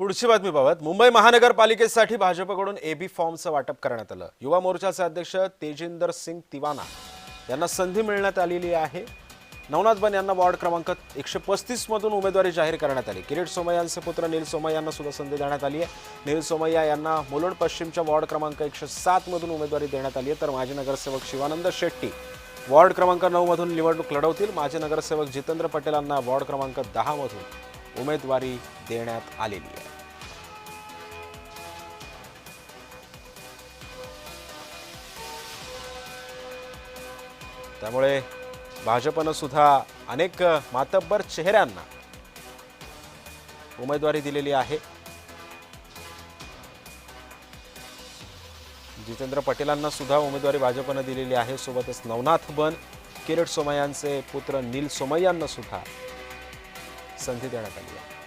पुढची बातमी पाहत मुंबई महानगरपालिकेसाठी भाजपकडून एबी फॉर्मचं वाटप करण्यात आलं। युवा मोर्चाचे अध्यक्ष तेजिंदर सिंग तिवाना यांना संधी मिळण्यात आलेली आहे। नवनाथ बन यांना वॉर्ड क्रमांक 135 मधून उमेदवारी जाहीर करण्यात आली। किरीट सोमय्यांचे पुत्र नील सोमय्या यांना सुद्धा संधी देण्यात आली आहे। नील सोमय्या यांना मुलुंड पश्चिमच्या वॉर्ड क्रमांक 107 मधून उमेदवारी देण्यात आली आहे, तर माजी नगरसेवक शिवानंद शेट्टी वॉर्ड क्रमांक 9 मधून निवडणूक लढवतील। माजी नगरसेवक जितेंद्र पटेल यांना वॉर्ड क्रमांक 10 मधून उमेदवारी देण्यात आलेली आहे। त्यामुळे भाजपने सुद्धा अनेक मातब्बर चेहऱ्यांना उमेदवारी दिलेली आहे। जितेंद्र पटेलांना सुद्धा उमेदवारी भाजपने दिलेली आहे। सोबतच नवनाथ बन, किरीट सोमय्यांचे पुत्र नील सोमय्यांना सुद्धा संधी देण्यात आली आहे।